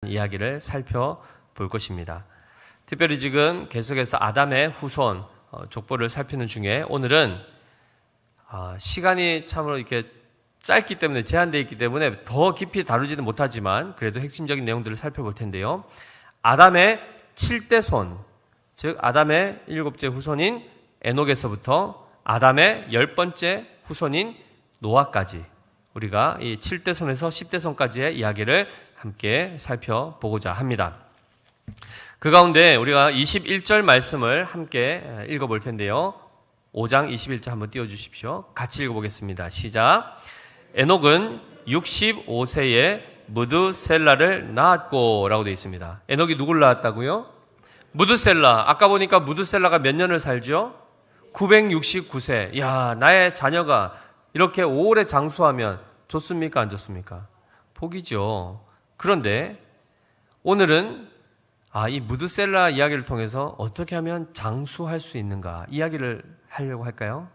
이야기를 살펴볼 것입니다. 특별히 지금 계속해서 아담의 후손 족보를 살피는 중에 오늘은 시간이 참으로 이렇게 짧기 때문에 제한되어 있기 때문에 더 깊이 다루지는 못하지만 그래도 핵심적인 내용들을 살펴볼 텐데요. 아담의 7대 손, 즉 아담의 7째 후손인 에녹에서부터 아담의 10번째 후손인 노아까지 우리가 이 7대 손에서 10대 손까지의 이야기를 함께 살펴보고자 합니다. 그 가운데 우리가 21절 말씀을 함께 읽어볼 텐데요. 5장 21절 한번 띄워주십시오. 같이 읽어보겠습니다. 시작. 에녹은 65세에 무드셀라를 낳았고 라고 되어 있습니다. 에녹이 누굴 낳았다고요? 무드셀라. 아까 보니까 무드셀라가 몇 년을 살죠? 969세. 야, 나의 자녀가 이렇게 오래 장수하면 좋습니까? 안 좋습니까? 복이죠. 그런데 오늘은 이 무드셀라 이야기를 통해서 어떻게 하면 장수할 수 있는가 이야기를 하려고 할까요?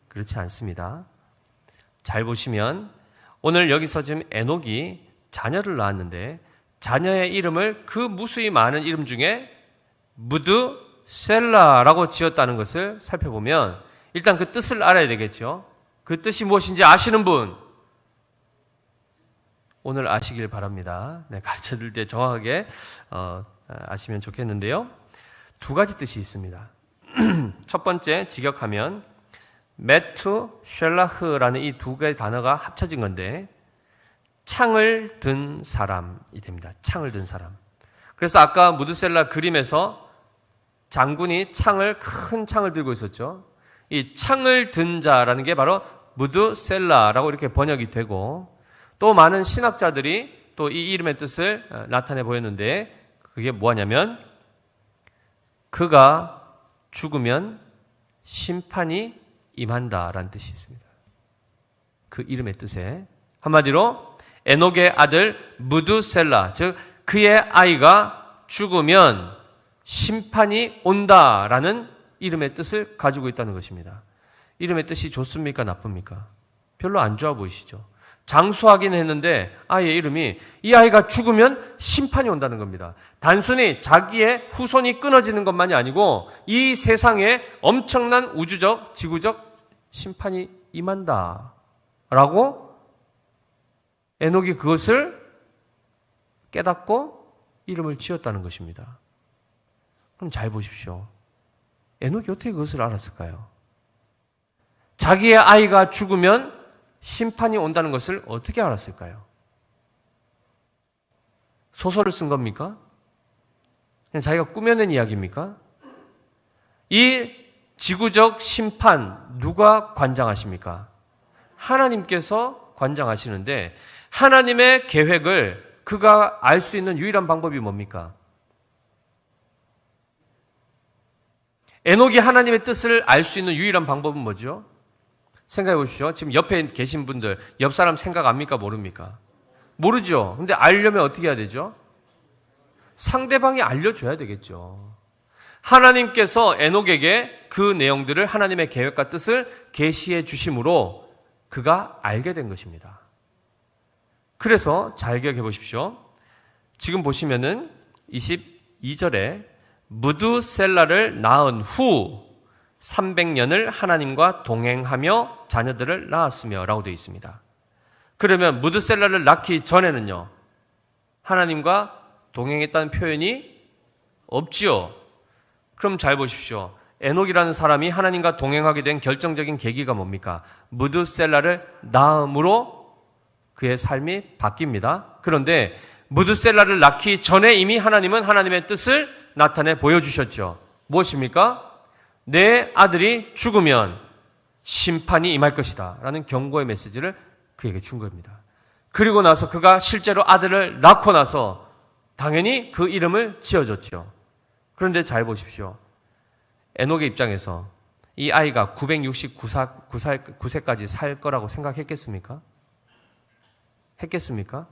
그렇지 않습니다. 잘 보시면 오늘 여기서 지금 에녹이 자녀를 낳았는데 자녀의 이름을 그 무수히 많은 이름 중에 무드셀라라고 지었다는 것을 살펴보면 일단 그 뜻을 알아야 되겠죠. 그 뜻이 무엇인지 아시는 분 오늘 아시길 바랍니다. 네, 가르쳐드릴 때 정확하게 아시면 좋겠는데요. 두 가지 뜻이 있습니다. 첫 번째 직역하면 메투쉘라흐라는 이 두 개의 단어가 합쳐진 건데 창을 든 사람이 됩니다. 창을 든 사람. 그래서 아까 무드셀라 그림에서 장군이 큰 창을 들고 있었죠. 이 창을 든 자라는 게 바로 무드셀라라고 이렇게 번역이 되고 또 많은 신학자들이 또 이 이름의 뜻을 나타내 보였는데 그게 뭐냐면 그가 죽으면 심판이 임한다라는 뜻이 있습니다. 그 이름의 뜻에 한마디로 에녹의 아들 무드셀라, 즉 그의 아이가 죽으면 심판이 온다라는 이름의 뜻을 가지고 있다는 것입니다. 이름의 뜻이 좋습니까? 나쁩니까? 별로 안 좋아 보이시죠? 장수하긴 했는데 아이의 이름이 이 아이가 죽으면 심판이 온다는 겁니다. 단순히 자기의 후손이 끊어지는 것만이 아니고 이 세상에 엄청난 우주적, 지구적 심판이 임한다 라고 에녹이 그것을 깨닫고 이름을 지었다는 것입니다. 그럼 잘 보십시오. 에녹이 어떻게 그것을 알았을까요? 자기의 아이가 죽으면 심판이 온다는 것을 어떻게 알았을까요? 소설을 쓴 겁니까? 그냥 자기가 꾸며낸 이야기입니까? 이 지구적 심판 누가 관장하십니까? 하나님께서 관장하시는데 하나님의 계획을 그가 알 수 있는 유일한 방법이 뭡니까? 에녹이 하나님의 뜻을 알 수 있는 유일한 방법은 뭐죠? 생각해 보십시오. 지금 옆에 계신 분들, 옆 사람 생각 압니까? 모릅니까? 모르죠. 근데 알려면 어떻게 해야 되죠? 상대방이 알려줘야 되겠죠. 하나님께서 에녹에게 그 내용들을 하나님의 계획과 뜻을 계시해 주심으로 그가 알게 된 것입니다. 그래서 잘 기억해 보십시오. 지금 보시면은 22절에 무드셀라를 낳은 후 300년을 하나님과 동행하며 자녀들을 낳았으며 라고 되어 있습니다. 그러면 무드셀라를 낳기 전에는요, 하나님과 동행했다는 표현이 없지요. 그럼 잘 보십시오. 에녹이라는 사람이 하나님과 동행하게 된 결정적인 계기가 뭡니까? 무드셀라를 낳음으로 그의 삶이 바뀝니다. 그런데 무드셀라를 낳기 전에 이미 하나님은 하나님의 뜻을 나타내 보여주셨죠. 무엇입니까? 내 아들이 죽으면 심판이 임할 것이다 라는 경고의 메시지를 그에게 준 겁니다. 그리고 나서 그가 실제로 아들을 낳고 나서 당연히 그 이름을 지어줬죠. 그런데 잘 보십시오. 에녹의 입장에서 이 아이가 969세까지 살 거라고 생각했겠습니까? 했겠습니까?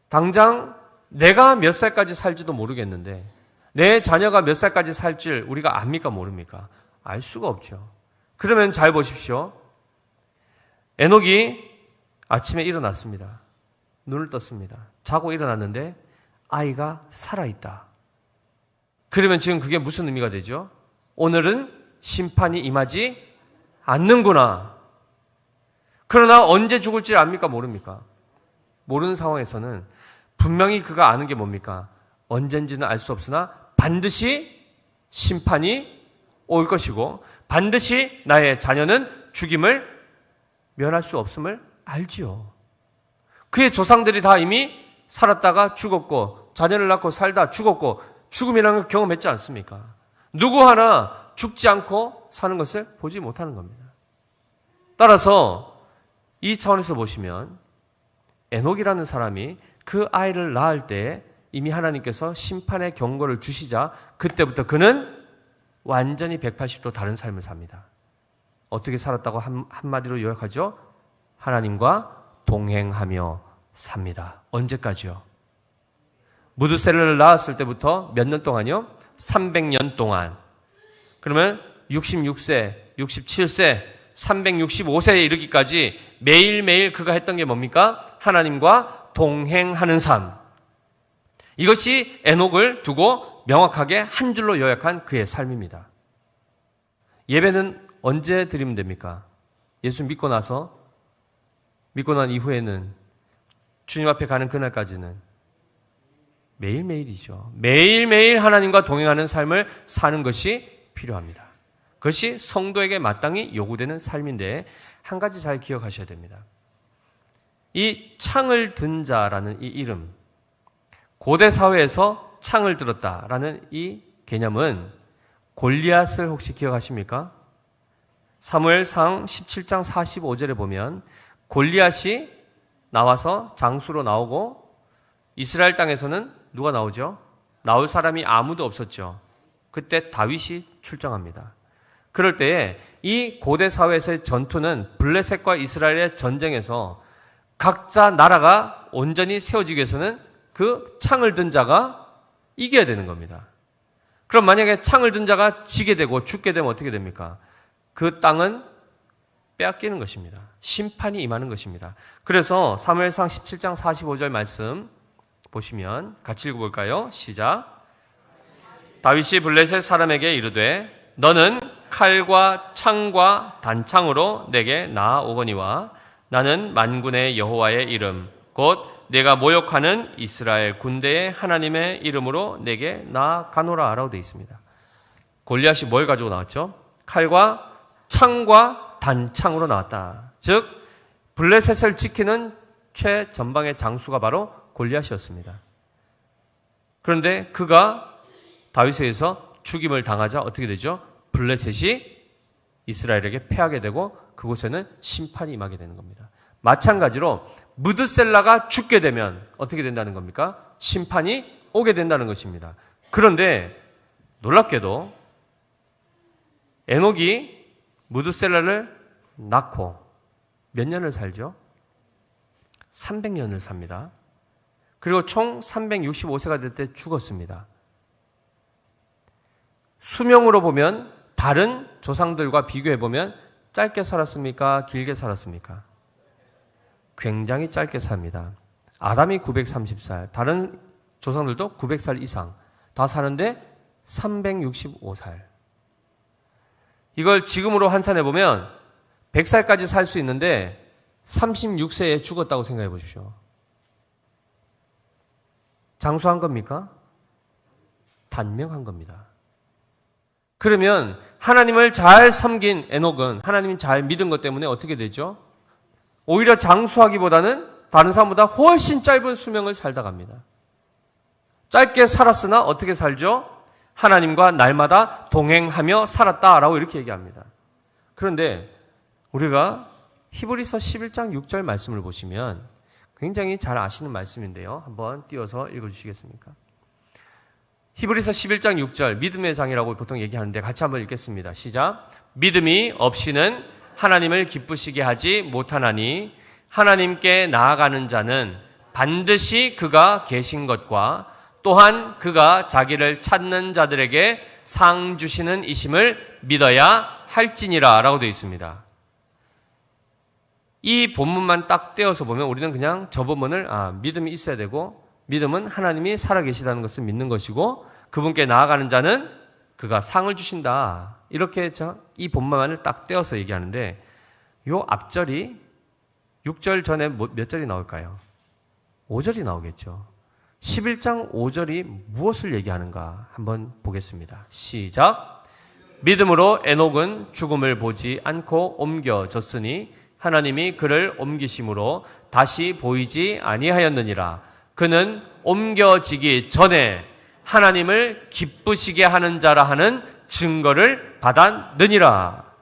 당장 내가 몇 살까지 살지도 모르겠는데 내 자녀가 몇 살까지 살지를 우리가 압니까? 모릅니까? 알 수가 없죠. 그러면 잘 보십시오. 에녹이 아침에 일어났습니다. 눈을 떴습니다. 자고 일어났는데 아이가 살아있다. 그러면 지금 그게 무슨 의미가 되죠? 오늘은 심판이 임하지 않는구나. 그러나 언제 죽을지 압니까? 모릅니까? 모르는 상황에서는 분명히 그가 아는 게 뭡니까? 언젠지는 알 수 없으나 반드시 심판이 올 것이고 반드시 나의 자녀는 죽임을 면할 수 없음을 알지요. 그의 조상들이 다 이미 살았다가 죽었고 자녀를 낳고 살다 죽었고 죽음이라는 걸 경험했지 않습니까? 누구 하나 죽지 않고 사는 것을 보지 못하는 겁니다. 따라서 이 차원에서 보시면 에녹이라는 사람이 그 아이를 낳을 때 이미 하나님께서 심판의 경고를 주시자 그때부터 그는 완전히 180도 다른 삶을 삽니다. 어떻게 살았다고 한마디로 요약하죠? 하나님과 동행하며 삽니다. 언제까지요? 무드셀라를 낳았을 때부터 몇 년 동안요? 300년 동안. 그러면 66세, 67세, 365세에 이르기까지 매일매일 그가 했던 게 뭡니까? 하나님과 동행하는 삶. 이것이 에녹을 두고 명확하게 한 줄로 요약한 그의 삶입니다. 예배는 언제 드리면 됩니까? 예수 믿고 난 이후에는 주님 앞에 가는 그날까지는 매일매일이죠. 매일매일 하나님과 동행하는 삶을 사는 것이 필요합니다. 그것이 성도에게 마땅히 요구되는 삶인데 한 가지 잘 기억하셔야 됩니다. 이 창을 든 자라는 이 이름, 고대 사회에서 창을 들었다라는 이 개념은 골리앗을 혹시 기억하십니까? 사무엘상 17장 45절에 보면 골리앗이 나와서 장수로 나오고 이스라엘 땅에서는 누가 나오죠? 나올 사람이 아무도 없었죠. 그때 다윗이 출정합니다. 그럴 때에 이 고대 사회에서의 전투는 블레셋과 이스라엘의 전쟁에서 각자 나라가 온전히 세워지기 위해서는 그 창을 든 자가 이겨야 되는 겁니다. 그럼 만약에 창을 든 자가 지게 되고 죽게 되면 어떻게 됩니까? 그 땅은 빼앗기는 것입니다. 심판이 임하는 것입니다. 그래서 사무엘상 17장 45절 말씀 보시면 같이 읽어볼까요? 시작. 다윗이 블레셋 사람에게 이르되 너는 칼과 창과 단창으로 내게 나아오거니와 나는 만군의 여호와의 이름 곧 내가 모욕하는 이스라엘 군대의 하나님의 이름으로 내게 나아가노라 라고 되어 있습니다. 골리앗이 뭘 가지고 나왔죠? 칼과 창과 단창으로 나왔다. 즉 블레셋을 지키는 최전방의 장수가 바로 골리앗이었습니다. 그런데 그가 다윗에 의해서 죽임을 당하자 어떻게 되죠? 블레셋이 이스라엘에게 패하게 되고 그곳에는 심판이 임하게 되는 겁니다. 마찬가지로 무드셀라가 죽게 되면 어떻게 된다는 겁니까? 심판이 오게 된다는 것입니다. 그런데 놀랍게도 에녹이 무드셀라를 낳고 몇 년을 살죠? 300년을 삽니다. 그리고 총 365세가 될 때 죽었습니다. 수명으로 보면 다른 조상들과 비교해보면 짧게 살았습니까? 길게 살았습니까? 굉장히 짧게 삽니다. 아담이 930살, 다른 조상들도 900살 이상 다 사는데 365살. 이걸 지금으로 환산해보면 100살까지 살 수 있는데 36세에 죽었다고 생각해 보십시오. 장수한 겁니까? 단명한 겁니다. 그러면 하나님을 잘 섬긴 에녹은 하나님이 잘 믿은 것 때문에 어떻게 되죠? 오히려 장수하기보다는 다른 사람보다 훨씬 짧은 수명을 살다 갑니다. 짧게 살았으나 어떻게 살죠? 하나님과 날마다 동행하며 살았다라고 이렇게 얘기합니다. 그런데 우리가 히브리서 11장 6절 말씀을 보시면 굉장히 잘 아시는 말씀인데요. 한번 띄워서 읽어주시겠습니까? 히브리서 11장 6절 믿음의 장이라고 보통 얘기하는데 같이 한번 읽겠습니다. 시작. 믿음이 없이는 하나님을 기쁘시게 하지 못하나니 하나님께 나아가는 자는 반드시 그가 계신 것과 또한 그가 자기를 찾는 자들에게 상 주시는 이심을 믿어야 할지니라 라고 되어 있습니다. 이 본문만 딱 떼어서 보면 우리는 그냥 저 본문을 믿음이 있어야 되고 믿음은 하나님이 살아계시다는 것을 믿는 것이고 그분께 나아가는 자는 그가 상을 주신다. 이렇게 이 본문만을 딱 떼어서 얘기하는데 요 앞절이 6절 전에 몇 절이 나올까요? 5절이 나오겠죠. 11장 5절이 무엇을 얘기하는가 한번 보겠습니다. 시작. 믿음으로 에녹은 죽음을 보지 않고 옮겨졌으니 하나님이 그를 옮기심으로 다시 보이지 아니하였느니라. 그는 옮겨지기 전에 하나님을 기쁘시게 하는 자라 하는 증거를 받았느니라.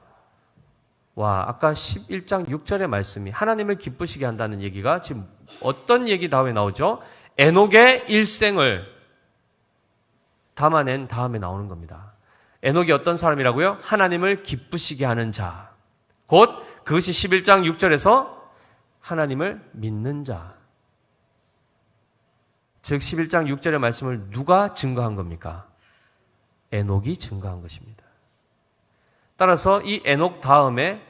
와, 아까 11장 6절의 말씀이 하나님을 기쁘시게 한다는 얘기가 지금 어떤 얘기 다음에 나오죠? 에녹의 일생을 담아낸 다음에 나오는 겁니다. 에녹이 어떤 사람이라고요? 하나님을 기쁘시게 하는 자. 곧 그것이 11장 6절에서 하나님을 믿는 자. 즉 11장 6절의 말씀을 누가 증거한 겁니까? 에녹이 증거한 것입니다. 따라서 이 에녹 다음에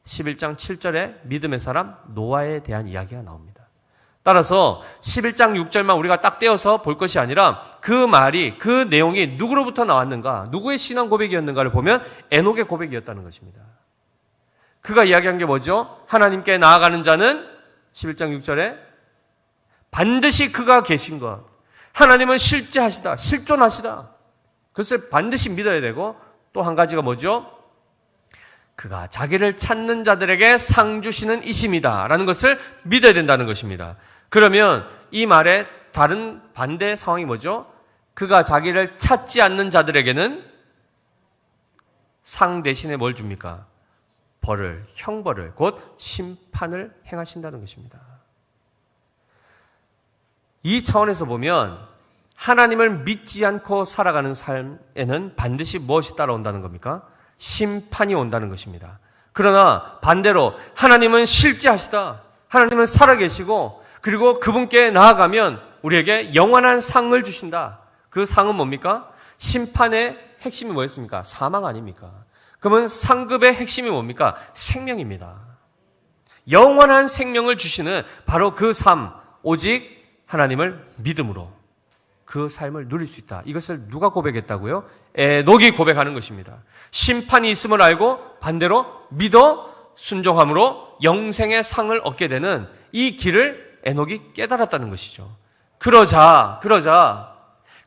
11장 7절에 믿음의 사람 노아에 대한 이야기가 나옵니다. 따라서 11장 6절만 우리가 딱 떼어서 볼 것이 아니라 그 말이, 그 내용이 누구로부터 나왔는가, 누구의 신앙 고백이었는가를 보면 에녹의 고백이었다는 것입니다. 그가 이야기한 게 뭐죠? 하나님께 나아가는 자는 11장 6절에 반드시 그가 계신 것, 하나님은 실제하시다, 실존하시다, 그것을 반드시 믿어야 되고 또 한 가지가 뭐죠? 그가 자기를 찾는 자들에게 상 주시는 이심이다 라는 것을 믿어야 된다는 것입니다. 그러면 이 말의 다른 반대 상황이 뭐죠? 그가 자기를 찾지 않는 자들에게는 상 대신에 뭘 줍니까? 벌을, 형벌을, 곧 심판을 행하신다는 것입니다. 이 차원에서 보면 하나님을 믿지 않고 살아가는 삶에는 반드시 무엇이 따라온다는 겁니까? 심판이 온다는 것입니다. 그러나 반대로 하나님은 실제하시다, 하나님은 살아계시고 그리고 그분께 나아가면 우리에게 영원한 상을 주신다. 그 상은 뭡니까? 심판의 핵심이 뭐였습니까? 사망 아닙니까? 그러면 상급의 핵심이 뭡니까? 생명입니다. 영원한 생명을 주시는 바로 그 삶, 오직 하나님을 믿음으로 그 삶을 누릴 수 있다. 이것을 누가 고백했다고요? 에녹이 고백하는 것입니다. 심판이 있음을 알고 반대로 믿어 순종함으로 영생의 상을 얻게 되는 이 길을 에녹이 깨달았다는 것이죠. 그러자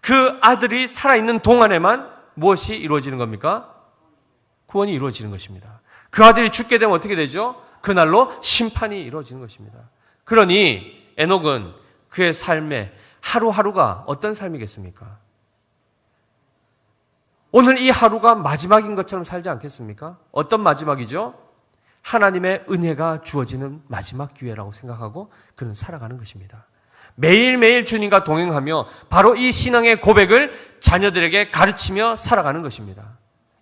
그 아들이 살아있는 동안에만 무엇이 이루어지는 겁니까? 구원이 이루어지는 것입니다. 그 아들이 죽게 되면 어떻게 되죠? 그날로 심판이 이루어지는 것입니다. 그러니 에녹은 그의 삶에 하루하루가 어떤 삶이겠습니까? 오늘 이 하루가 마지막인 것처럼 살지 않겠습니까? 어떤 마지막이죠? 하나님의 은혜가 주어지는 마지막 기회라고 생각하고 그는 살아가는 것입니다. 매일매일 주님과 동행하며 바로 이 신앙의 고백을 자녀들에게 가르치며 살아가는 것입니다.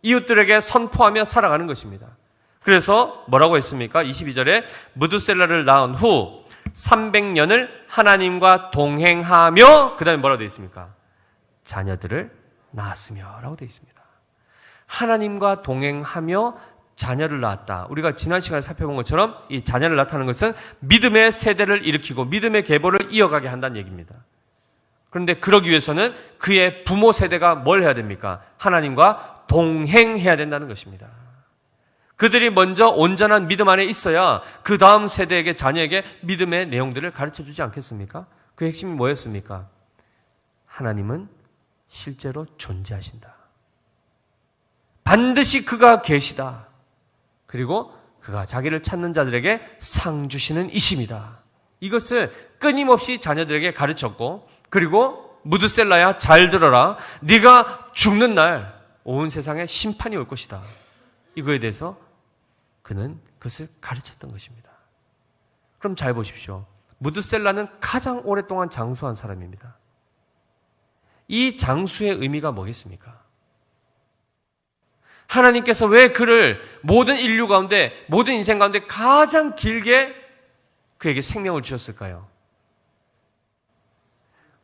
이웃들에게 선포하며 살아가는 것입니다. 그래서 뭐라고 했습니까? 22절에 무드셀라를 낳은 후 300년을 하나님과 동행하며 그 다음에 뭐라고 되어 있습니까? 자녀들을 낳았으며 라고 되어 있습니다. 하나님과 동행하며 자녀를 낳았다. 우리가 지난 시간에 살펴본 것처럼 이 자녀를 낳다는 것은 믿음의 세대를 일으키고 믿음의 계보를 이어가게 한다는 얘기입니다. 그런데 그러기 위해서는 그의 부모 세대가 뭘 해야 됩니까? 하나님과 동행해야 된다는 것입니다. 그들이 먼저 온전한 믿음 안에 있어야 그 다음 세대에게, 자녀에게 믿음의 내용들을 가르쳐주지 않겠습니까? 그 핵심이 뭐였습니까? 하나님은 실제로 존재하신다. 반드시 그가 계시다. 그리고 그가 자기를 찾는 자들에게 상 주시는 이심이다. 이것을 끊임없이 자녀들에게 가르쳤고, 그리고 무드셀라야 잘 들어라. 네가 죽는 날 온 세상에 심판이 올 것이다. 이거에 대해서 그는 그것을 가르쳤던 것입니다. 그럼 잘 보십시오. 무드셀라는 가장 오랫동안 장수한 사람입니다. 이 장수의 의미가 뭐겠습니까? 하나님께서 왜 그를 모든 인류 가운데, 모든 인생 가운데 가장 길게 그에게 생명을 주셨을까요?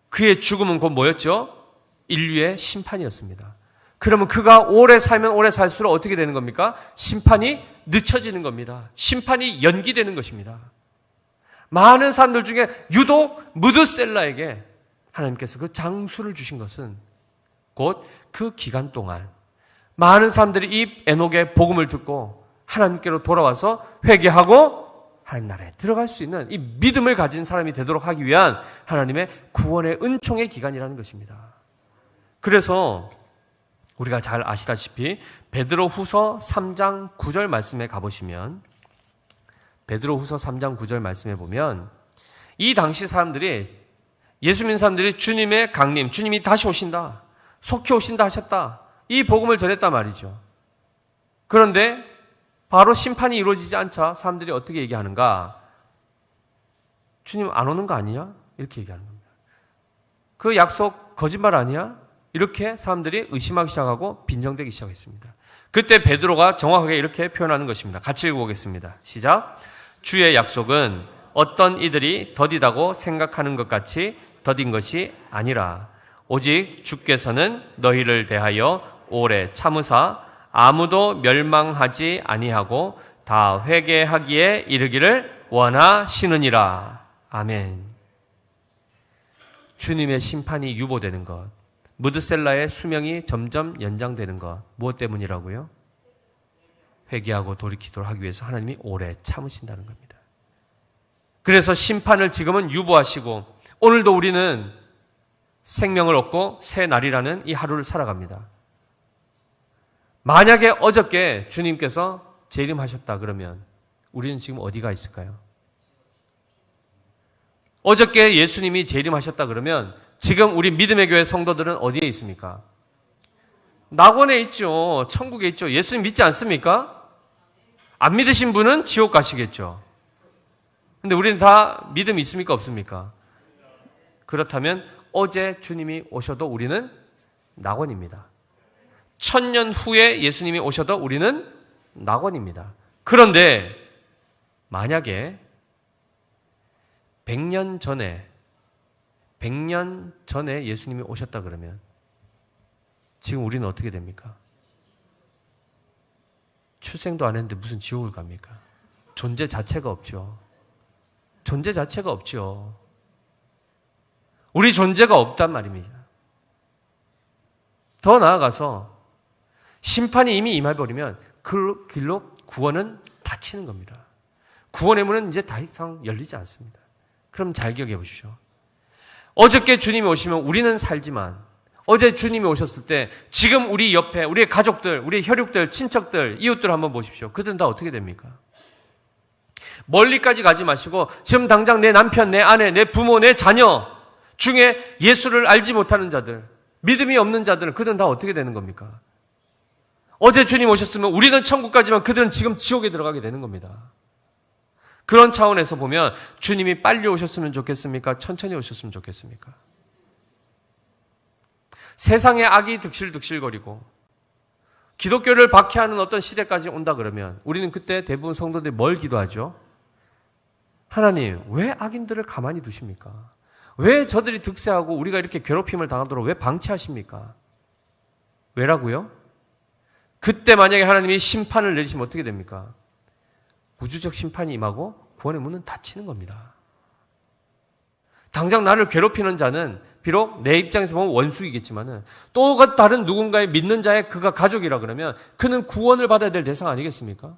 그의 죽음은 곧 뭐였죠? 인류의 심판이었습니다. 그러면 그가 오래 살면 오래 살수록 어떻게 되는 겁니까? 심판이 늦춰지는 겁니다. 심판이 연기되는 것입니다. 많은 사람들 중에 유독 무드셀라에게 하나님께서 그 장수를 주신 것은 곧 그 기간 동안 많은 사람들이 이 에녹의 복음을 듣고 하나님께로 돌아와서 회개하고 하나님 나라에 들어갈 수 있는 이 믿음을 가진 사람이 되도록 하기 위한 하나님의 구원의 은총의 기간이라는 것입니다. 그래서 우리가 잘 아시다시피 베드로후서 3장 9절 말씀에 가보시면, 베드로후서 3장 9절 말씀에 보면 이 당시 사람들이, 예수 믿는 사람들이 주님의 강림, 주님이 다시 오신다, 속히 오신다 하셨다, 이 복음을 전했단 말이죠. 그런데 바로 심판이 이루어지지 않자 사람들이 어떻게 얘기하는가? 주님 안 오는 거 아니냐? 이렇게 얘기하는 겁니다. 그 약속 거짓말 아니야? 이렇게 사람들이 의심하기 시작하고 빈정대기 시작했습니다. 그때 베드로가 정확하게 이렇게 표현하는 것입니다. 같이 읽어보겠습니다. 시작. 주의 약속은 어떤 이들이 더디다고 생각하는 것 같이 더딘 것이 아니라 오직 주께서는 너희를 대하여 오래 참으사 아무도 멸망하지 아니하고 다 회개하기에 이르기를 원하시느니라. 아멘. 주님의 심판이 유보되는 것, 무드셀라의 수명이 점점 연장되는 것, 무엇 때문이라고요? 회개하고 돌이키도록 하기 위해서 하나님이 오래 참으신다는 겁니다. 그래서 심판을 지금은 유보하시고 오늘도 우리는 생명을 얻고 새 날이라는 이 하루를 살아갑니다. 만약에 어저께 주님께서 재림하셨다 그러면 우리는 지금 어디가 있을까요? 어저께 예수님이 재림하셨다 그러면 지금 우리 믿음의 교회 성도들은 어디에 있습니까? 낙원에 있죠. 천국에 있죠. 예수님 믿지 않습니까? 안 믿으신 분은 지옥 가시겠죠. 근데 우리는 다 믿음이 있습니까? 없습니까? 그렇다면 어제 주님이 오셔도 우리는 낙원입니다. 1000년 후에 예수님이 오셔도 우리는 낙원입니다. 그런데 만약에 100년 전에 예수님이 오셨다 그러면 지금 우리는 어떻게 됩니까? 출생도 안 했는데 무슨 지옥을 갑니까? 존재 자체가 없죠. 존재 자체가 없죠. 우리 존재가 없단 말입니다. 더 나아가서 심판이 이미 임해버리면 그 길로 구원은 닫히는 겁니다. 구원의 문은 이제 더 이상 열리지 않습니다. 그럼 잘 기억해 보십시오. 어저께 주님이 오시면 우리는 살지만 어제 주님이 오셨을 때 지금 우리 옆에 우리의 가족들, 우리의 혈육들, 친척들, 이웃들 한번 보십시오. 그들은 다 어떻게 됩니까? 멀리까지 가지 마시고 지금 당장 내 남편, 내 아내, 내 부모, 내 자녀 중에 예수를 알지 못하는 자들, 믿음이 없는 자들은 그들은 다 어떻게 되는 겁니까? 어제 주님 오셨으면 우리는 천국 가지만 그들은 지금 지옥에 들어가게 되는 겁니다. 그런 차원에서 보면 주님이 빨리 오셨으면 좋겠습니까? 천천히 오셨으면 좋겠습니까? 세상의 악이 득실득실거리고 기독교를 박해하는 어떤 시대까지 온다 그러면 우리는 그때 대부분 성도들이 뭘 기도하죠? 하나님, 왜 악인들을 가만히 두십니까? 왜 저들이 득세하고 우리가 이렇게 괴롭힘을 당하도록 왜 방치하십니까? 왜라고요? 그때 만약에 하나님이 심판을 내리시면 어떻게 됩니까? 우주적 심판이 임하고 구원의 문은 닫히는 겁니다. 당장 나를 괴롭히는 자는 비록 내 입장에서 보면 원수이겠지만은 또 다른 누군가의 믿는 자의 그가 가족이라 그러면 그는 구원을 받아야 될 대상 아니겠습니까?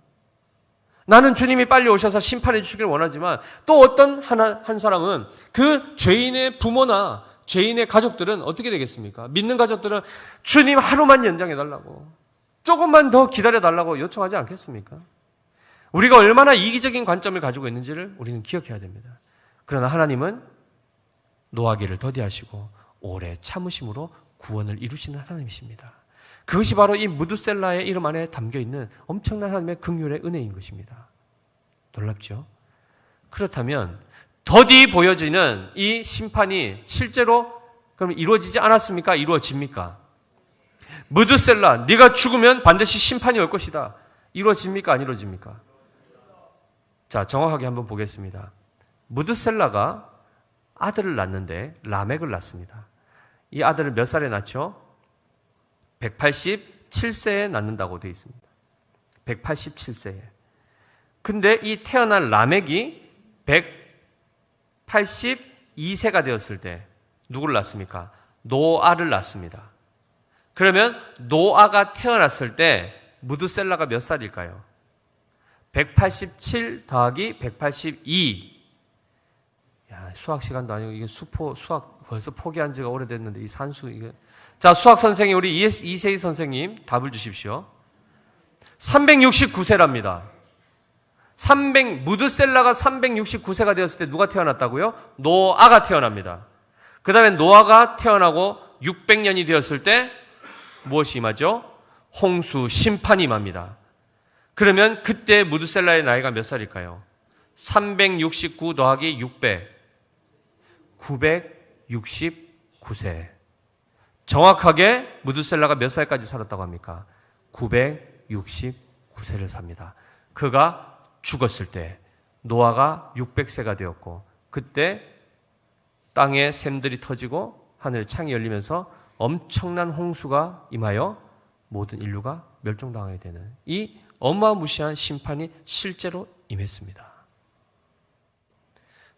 나는 주님이 빨리 오셔서 심판해 주시길 원하지만 또 어떤 한 사람은 그 죄인의 부모나 죄인의 가족들은 어떻게 되겠습니까? 믿는 가족들은 주님 하루만 연장해 달라고, 조금만 더 기다려 달라고 요청하지 않겠습니까? 우리가 얼마나 이기적인 관점을 가지고 있는지를 우리는 기억해야 됩니다. 그러나 하나님은 노하기를 더디하시고 오래 참으심으로 구원을 이루시는 하나님이십니다. 그것이 바로 이 무드셀라의 이름 안에 담겨있는 엄청난 하나님의 긍휼의 은혜인 것입니다. 놀랍죠? 그렇다면 더디 보여지는 이 심판이 실제로 그럼 이루어지지 않았습니까? 이루어집니까? 무드셀라, 네가 죽으면 반드시 심판이 올 것이다. 이루어집니까? 안 이루어집니까? 자, 정확하게 한번 보겠습니다. 무드셀라가 아들을 낳는데 라멕을 낳습니다. 이 아들을 몇 살에 낳죠? 187세에 낳는다고 되어 있습니다. 187세에. 근데 이 태어난 라멕이 182세가 되었을 때 누구를 낳습니까? 노아를 낳습니다. 그러면 노아가 태어났을 때 무드셀라가 몇 살일까요? 187 더하기 182. 야, 수학 시간도 아니고 이게 수학 벌써 포기한 지가 오래됐는데 이 산수 이게. 자, 수학 선생님 우리 이세희 선생님 답을 주십시오. 369세랍니다. 무드셀라가 369세가 되었을 때 누가 태어났다고요? 노아가 태어납니다. 그 다음에 노아가 태어나고 600년이 되었을 때 무엇이 임하죠? 홍수 심판이 임합니다. 그러면 그때 무드셀라의 나이가 몇 살일까요? 369 더하기 600 969세. 정확하게 무드셀라가 몇 살까지 살았다고 합니까? 969세를 삽니다. 그가 죽었을 때 노아가 600세가 되었고 그때 땅에 샘들이 터지고 하늘에 창이 열리면서 엄청난 홍수가 임하여 모든 인류가 멸종당하게 되는 이 어마무시한 심판이 실제로 임했습니다.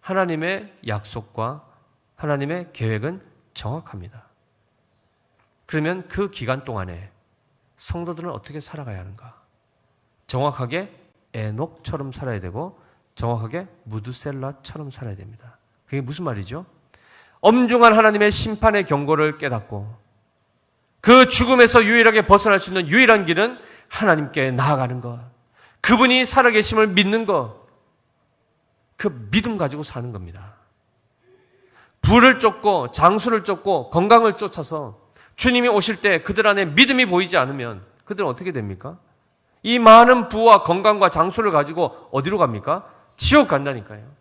하나님의 약속과 하나님의 계획은 정확합니다. 그러면 그 기간 동안에 성도들은 어떻게 살아가야 하는가? 정확하게 에녹처럼 살아야 되고 정확하게 무드셀라처럼 살아야 됩니다. 그게 무슨 말이죠? 엄중한 하나님의 심판의 경고를 깨닫고 그 죽음에서 유일하게 벗어날 수 있는 유일한 길은 하나님께 나아가는 것, 그분이 살아계심을 믿는 것, 그 믿음 가지고 사는 겁니다. 부를 쫓고 장수를 쫓고 건강을 쫓아서 주님이 오실 때 그들 안에 믿음이 보이지 않으면 그들은 어떻게 됩니까? 이 많은 부와 건강과 장수를 가지고 어디로 갑니까? 지옥 간다니까요.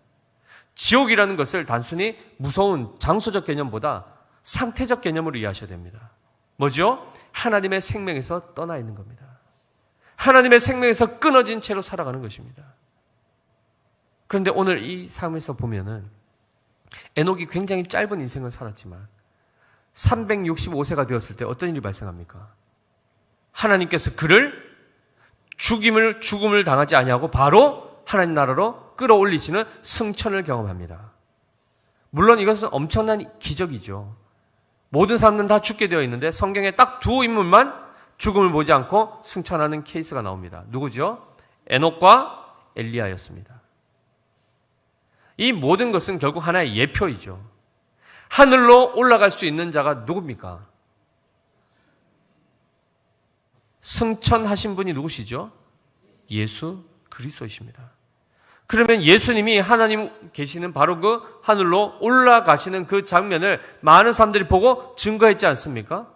지옥이라는 것을 단순히 무서운 장소적 개념보다 상태적 개념으로 이해하셔야 됩니다. 뭐죠? 하나님의 생명에서 떠나 있는 겁니다. 하나님의 생명에서 끊어진 채로 살아가는 것입니다. 그런데 오늘 이 삶에서 보면은 에녹이 굉장히 짧은 인생을 살았지만 365세가 되었을 때 어떤 일이 발생합니까? 하나님께서 그를 죽음을 당하지 아니하고 바로 하나님 나라로 끌어올리시는 승천을 경험합니다. 물론 이것은 엄청난 기적이죠. 모든 사람들은 다 죽게 되어 있는데 성경에 딱 두 인물만 죽음을 보지 않고 승천하는 케이스가 나옵니다. 누구죠? 에녹과 엘리야였습니다. 이 모든 것은 결국 하나의 예표이죠. 하늘로 올라갈 수 있는 자가 누굽니까? 승천하신 분이 누구시죠? 예수 그리스도이십니다. 그러면 예수님이 하나님 계시는 바로 그 하늘로 올라가시는 그 장면을 많은 사람들이 보고 증거했지 않습니까?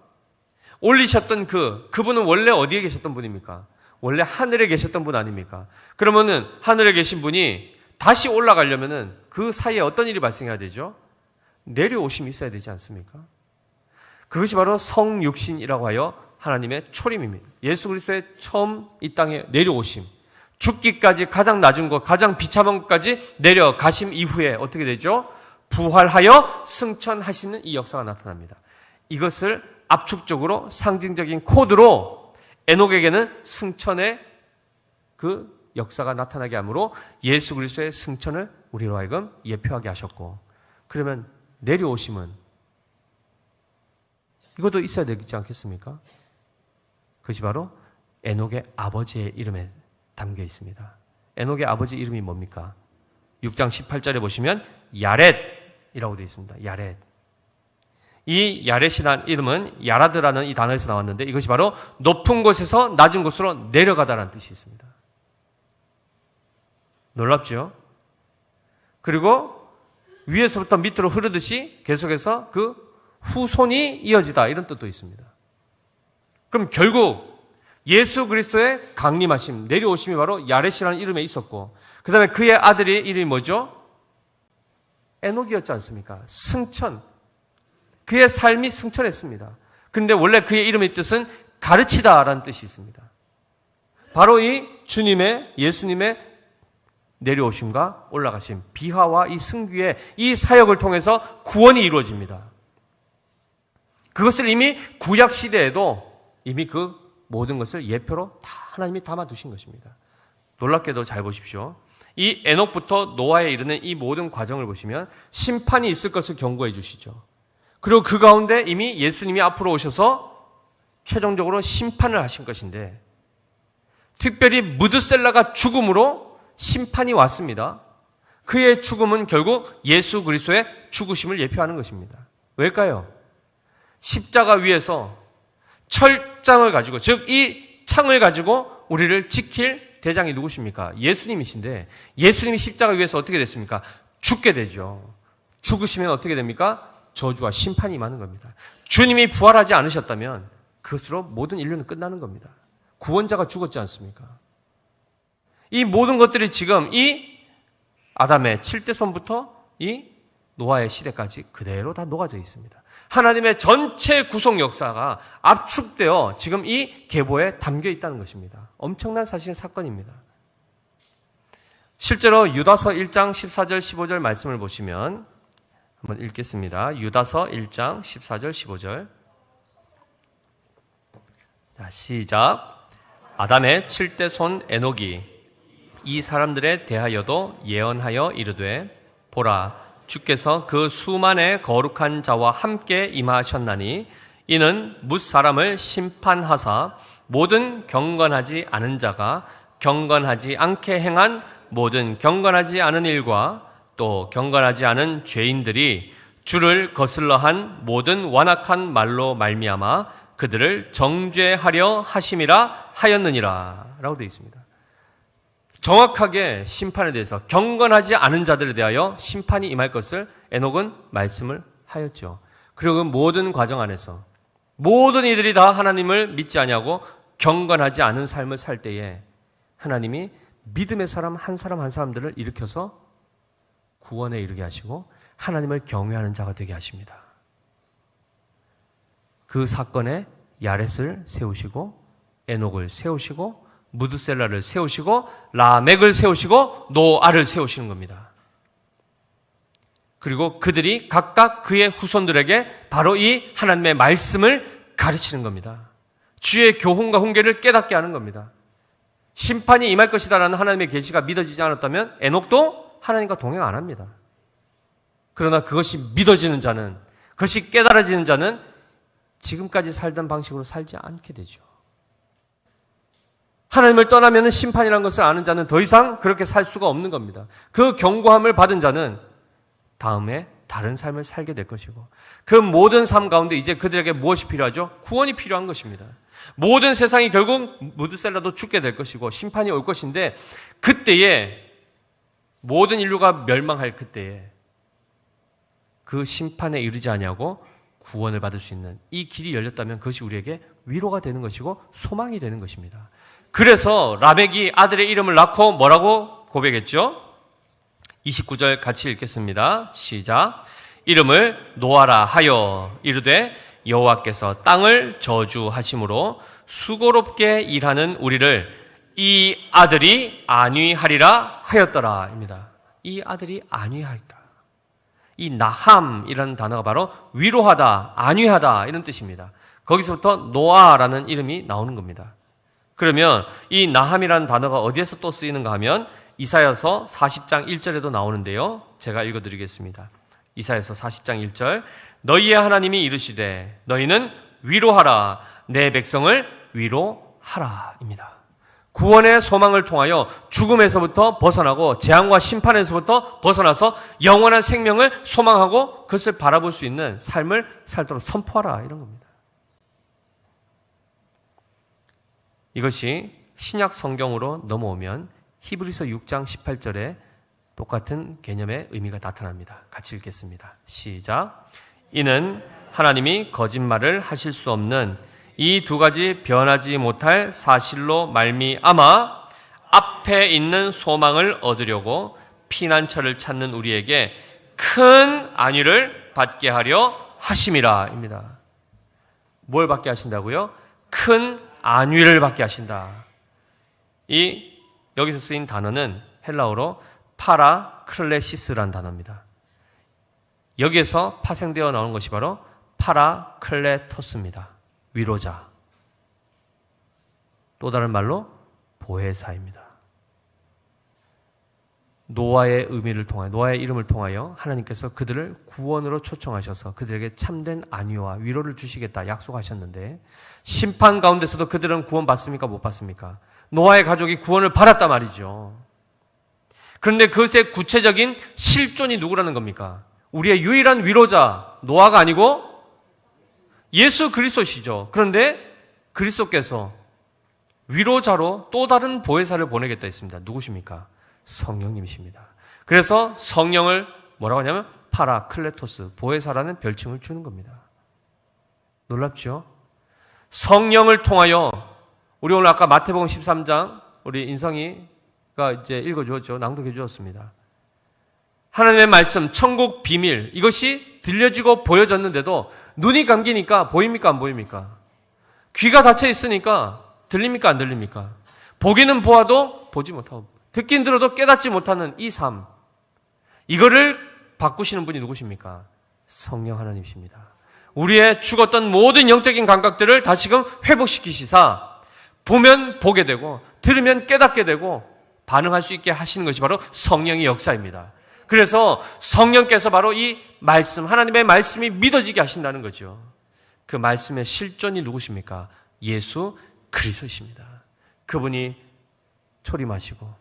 올리셨던 그분은 원래 어디에 계셨던 분입니까? 원래 하늘에 계셨던 분 아닙니까? 그러면은 하늘에 계신 분이 다시 올라가려면은 그 사이에 어떤 일이 발생해야 되죠? 내려오심이 있어야 되지 않습니까? 그것이 바로 성육신이라고 하여 하나님의 초림입니다. 예수 그리스도의 처음 이 땅에 내려오심, 죽기까지 가장 낮은 것, 가장 비참한 것까지 내려가심 이후에 어떻게 되죠? 부활하여 승천하시는 이 역사가 나타납니다. 이것을 압축적으로 상징적인 코드로 에녹에게는 승천의 그 역사가 나타나게 하므로 예수 그리스도의 승천을 우리로 하여금 예표하게 하셨고, 그러면 내려오심은 이것도 있어야 되지 않겠습니까? 그것이 바로 에녹의 아버지의 이름에 담겨 있습니다. 에녹의 아버지 이름이 뭡니까? 6장 18절에 보시면 야렛이라고 되어 있습니다. 야렛. 이 야렛이라는 이름은 야라드라는 이 단어에서 나왔는데 이것이 바로 높은 곳에서 낮은 곳으로 내려가다라는 뜻이 있습니다. 놀랍죠? 그리고 위에서부터 밑으로 흐르듯이 계속해서 그 후손이 이어지다 이런 뜻도 있습니다. 그럼 결국 예수 그리스도의 강림하심, 내려오심이 바로 야렛이라는 이름에 있었고, 그 다음에 그의 아들의 이름이 뭐죠? 에녹이었지 않습니까? 승천. 그의 삶이 승천했습니다. 그런데 원래 그의 이름의 뜻은 가르치다라는 뜻이 있습니다. 바로 이 주님의, 예수님의 내려오심과 올라가심, 비화와 이 승귀의 이 사역을 통해서 구원이 이루어집니다. 그것을 이미 구약 시대에도 이미 그 모든 것을 예표로 다 하나님이 담아두신 것입니다. 놀랍게도 잘 보십시오. 이 에녹부터 노아에 이르는 이 모든 과정을 보시면 심판이 있을 것을 경고해 주시죠. 그리고 그 가운데 이미 예수님이 앞으로 오셔서 최종적으로 심판을 하신 것인데, 특별히 무드셀라가 죽음으로 심판이 왔습니다. 그의 죽음은 결국 예수 그리스도의 죽으심을 예표하는 것입니다. 왜일까요? 십자가 위에서 철장을 가지고, 즉 이 창을 가지고 우리를 지킬 대장이 누구십니까? 예수님이신데, 예수님이 십자가 위에서 어떻게 됐습니까? 죽게 되죠. 죽으시면 어떻게 됩니까? 저주와 심판이 임하는 겁니다. 주님이 부활하지 않으셨다면 그것으로 모든 인류는 끝나는 겁니다. 구원자가 죽었지 않습니까? 이 모든 것들이 지금 이 아담의 7대 손부터 이 노아의 시대까지 그대로 다 녹아져 있습니다. 하나님의 전체 구속 역사가 압축되어 지금 이 계보에 담겨 있다는 것입니다. 엄청난 사건입니다. 실제로 유다서 1장 14절 15절 말씀을 보시면 한번 읽겠습니다. 유다서 1장 14절 15절. 자, 시작. 아담의 7대 손 에녹이 이 사람들에 대하여도 예언하여 이르되, 보라, 주께서 그 수만의 거룩한 자와 함께 임하셨나니 이는 뭇 사람을 심판하사 모든 경건하지 않은 자가 경건하지 않게 행한 모든 경건하지 않은 일과 또 경건하지 않은 죄인들이 주를 거슬러 한 모든 완악한 말로 말미암아 그들을 정죄하려 하심이라 하였느니라 라고 되어 있습니다. 정확하게 심판에 대해서 경건하지 않은 자들에 대하여 심판이 임할 것을 에녹은 말씀을 하였죠. 그리고 그 모든 과정 안에서 모든 이들이 다 하나님을 믿지 아니하고 경건하지 않은 삶을 살 때에 하나님이 믿음의 사람 한 사람 한 사람들을 일으켜서 구원에 이르게 하시고 하나님을 경외하는 자가 되게 하십니다. 그 사건에 야렛을 세우시고 에녹을 세우시고 무드셀라를 세우시고 라멕을 세우시고 노아를 세우시는 겁니다. 그리고 그들이 각각 그의 후손들에게 바로 이 하나님의 말씀을 가르치는 겁니다. 주의 교훈과 훈계를 깨닫게 하는 겁니다. 심판이 임할 것이다라는 하나님의 계시가 믿어지지 않았다면 에녹도 하나님과 동행 안 합니다. 그러나 그것이 믿어지는 자는, 그것이 깨달아지는 자는 지금까지 살던 방식으로 살지 않게 되죠. 하나님을 떠나면 심판이라는 것을 아는 자는 더 이상 그렇게 살 수가 없는 겁니다. 그 경고함을 받은 자는 다음에 다른 삶을 살게 될 것이고, 그 모든 삶 가운데 이제 그들에게 무엇이 필요하죠? 구원이 필요한 것입니다. 모든 세상이 결국 무드셀라도 죽게 될 것이고 심판이 올 것인데, 그때에 모든 인류가 멸망할 그때에 그 심판에 이르지 아니하고 구원을 받을 수 있는 이 길이 열렸다면 그것이 우리에게 위로가 되는 것이고 소망이 되는 것입니다. 그래서 라멕이 아들의 이름을 낳고 뭐라고 고백했죠? 29절 같이 읽겠습니다. 시작. 이름을 노아라 하여 이르되 여호와께서 땅을 저주하심으로 수고롭게 일하는 우리를 이 아들이 안위하리라 하였더라 입니다. 이 아들이 안위하리라. 이 나함이라는 단어가 바로 위로하다, 안위하다 이런 뜻입니다. 거기서부터 노아라는 이름이 나오는 겁니다. 그러면 이 나함이라는 단어가 어디에서 또 쓰이는가 하면 이사야서 40장 1절에도 나오는데요. 제가 읽어드리겠습니다. 이사야서 40장 1절. 너희의 하나님이 이르시되 너희는 위로하라, 내 백성을 위로하라 입니다. 구원의 소망을 통하여 죽음에서부터 벗어나고 재앙과 심판에서부터 벗어나서 영원한 생명을 소망하고 그것을 바라볼 수 있는 삶을 살도록 선포하라 이런 겁니다. 이것이 신약 성경으로 넘어오면 히브리서 6장 18절에 똑같은 개념의 의미가 나타납니다. 같이 읽겠습니다. 시작. 이는 하나님이 거짓말을 하실 수 없는 이 두 가지 변하지 못할 사실로 말미암아 앞에 있는 소망을 얻으려고 피난처를 찾는 우리에게 큰 안위를 받게 하려 하심이라 입니다. 뭘 받게 하신다고요? 큰 안위를 받게 하신다. 이 여기서 쓰인 단어는 헬라어로 파라클레시스라는 단어입니다. 여기에서 파생되어 나오는 것이 바로 파라클레토스입니다. 위로자. 또 다른 말로 보혜사입니다. 노아의 의미를 통하여, 노아의 이름을 통하여 하나님께서 그들을 구원으로 초청하셔서 그들에게 참된 안위와 위로를 주시겠다 약속하셨는데, 심판 가운데서도 그들은 구원받습니까? 못 받습니까? 노아의 가족이 구원을 받았단 말이죠. 그런데 그것의 구체적인 실존이 누구라는 겁니까? 우리의 유일한 위로자 노아가 아니고 예수 그리스도시죠. 그런데 그리스도께서 위로자로 또 다른 보혜사를 보내겠다 했습니다. 누구십니까? 성령님이십니다. 그래서 성령을 뭐라고 하냐면 파라클레토스, 보혜사라는 별칭을 주는 겁니다. 놀랍죠? 성령을 통하여, 우리 오늘 아까 마태복음 13장 우리 인성이가 이제 읽어주었죠. 낭독해 주었습니다. 하나님의 말씀, 천국 비밀, 이것이 들려지고 보여졌는데도 눈이 감기니까 보입니까? 안 보입니까? 귀가 닫혀 있으니까 들립니까? 안 들립니까? 보기는 보아도 보지 못하고, 듣긴 들어도 깨닫지 못하는 이 삶, 이거를 바꾸시는 분이 누구십니까? 성령 하나님이십니다. 우리의 죽었던 모든 영적인 감각들을 다시금 회복시키시사 보면 보게 되고 들으면 깨닫게 되고 반응할 수 있게 하시는 것이 바로 성령의 역사입니다. 그래서 성령께서 바로 이 말씀, 하나님의 말씀이 믿어지게 하신다는 거죠. 그 말씀의 실존이 누구십니까? 예수 그리스도이십니다. 그분이 초림하시고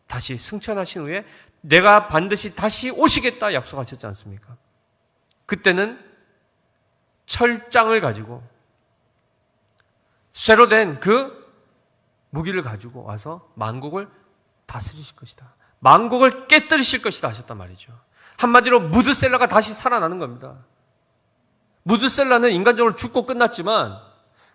다시 승천하신 후에 내가 반드시 다시 오시겠다 약속하셨지 않습니까? 그때는 철장을 가지고 쇠로 된 그 무기를 가지고 와서 만국을 다스리실 것이다. 만국을 깨뜨리실 것이다 하셨단 말이죠. 한마디로 무드셀라가 다시 살아나는 겁니다. 무드셀라는 인간적으로 죽고 끝났지만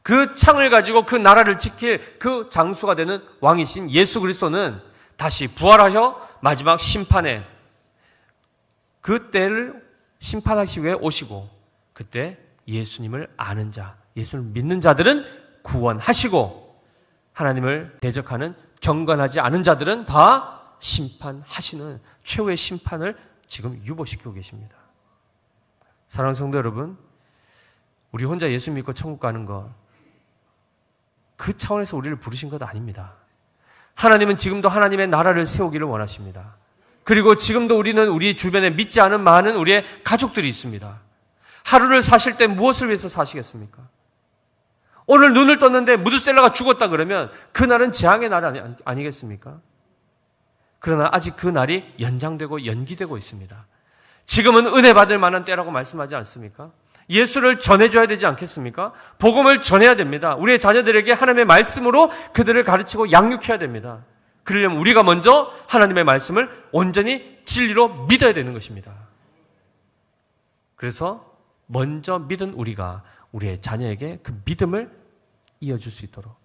그 창을 가지고 그 나라를 지킬 그 장수가 되는 왕이신 예수 그리스도는 다시 부활하셔 마지막 심판에 그 때를 심판하시기 위해 오시고, 그때 예수님을 아는 자, 예수를 믿는 자들은 구원하시고 하나님을 대적하는 경건하지 않은 자들은 다 심판하시는 최후의 심판을 지금 유보시키고 계십니다. 사랑하는 성도 여러분, 우리 혼자 예수 믿고 천국 가는 것, 그 차원에서 우리를 부르신 것 아닙니다. 하나님은 지금도 하나님의 나라를 세우기를 원하십니다. 그리고 지금도 우리는 우리 주변에 믿지 않은 많은 우리의 가족들이 있습니다. 하루를 사실 때 무엇을 위해서 사시겠습니까? 오늘 눈을 떴는데 무드셀라가 죽었다 그러면 그날은 재앙의 날 아니겠습니까? 그러나 아직 그 날이 연장되고 연기되고 있습니다. 지금은 은혜 받을 만한 때라고 말씀하지 않습니까? 예수를 전해줘야 되지 않겠습니까? 복음을 전해야 됩니다. 우리의 자녀들에게 하나님의 말씀으로 그들을 가르치고 양육해야 됩니다. 그러려면 우리가 먼저 하나님의 말씀을 온전히 진리로 믿어야 되는 것입니다. 그래서 먼저 믿은 우리가 우리의 자녀에게 그 믿음을 이어줄 수 있도록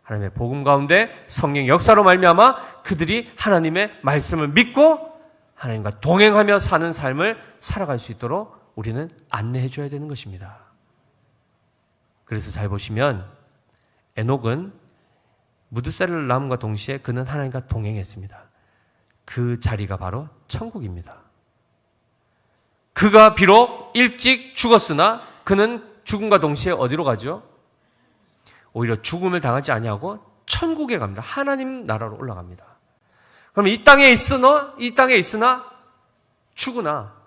하나님의 복음 가운데 성령 역사로 말미암아 그들이 하나님의 말씀을 믿고 하나님과 동행하며 사는 삶을 살아갈 수 있도록 우리는 안내해 줘야 되는 것입니다. 그래서 잘 보시면 에녹은 무드셀라를 낳음과 동시에 그는 하나님과 동행했습니다. 그 자리가 바로 천국입니다. 그가 비록 일찍 죽었으나 그는 죽음과 동시에 어디로 가죠? 오히려 죽음을 당하지 아니하고 천국에 갑니다. 하나님 나라로 올라갑니다. 그럼 이 땅에 있으나 죽으나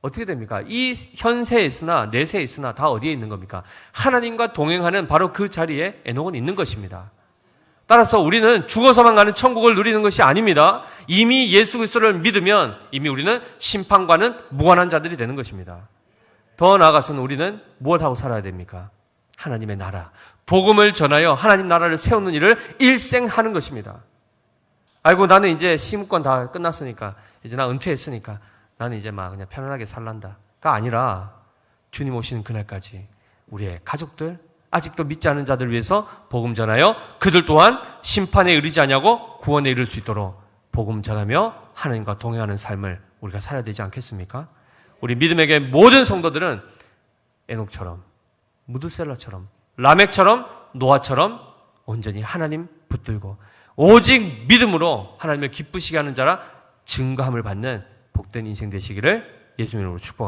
어떻게 됩니까? 이 현세에 있으나 내세에 있으나 다 어디에 있는 겁니까? 하나님과 동행하는 바로 그 자리에 에녹은 있는 것입니다. 따라서 우리는 죽어서만 가는 천국을 누리는 것이 아닙니다. 이미 예수 그리스도를 믿으면 이미 우리는 심판과는 무관한 자들이 되는 것입니다. 더 나아가서는 우리는 무엇하고 살아야 됩니까? 하나님의 나라, 복음을 전하여 하나님 나라를 세우는 일을 일생하는 것입니다. 아이고 나는 이제 시무권 다 끝났으니까 이제 나 은퇴했으니까 나는 이제 막 그냥 편안하게 살란다가 아니라 주님 오시는 그날까지 우리의 가족들, 아직도 믿지 않은 자들을 위해서 복음 전하여 그들 또한 심판에 이르지 아니하고 구원에 이를 수 있도록 복음 전하며 하나님과 동행하는 삶을 우리가 살아야 되지 않겠습니까? 우리 믿음에게 모든 성도들은 에녹처럼, 무드셀라처럼, 라멕처럼, 노아처럼 온전히 하나님 붙들고 오직 믿음으로 하나님을 기쁘시게 하는 자라 증거함을 받는 복된 인생 되시기를 예수님으로 축복합니다.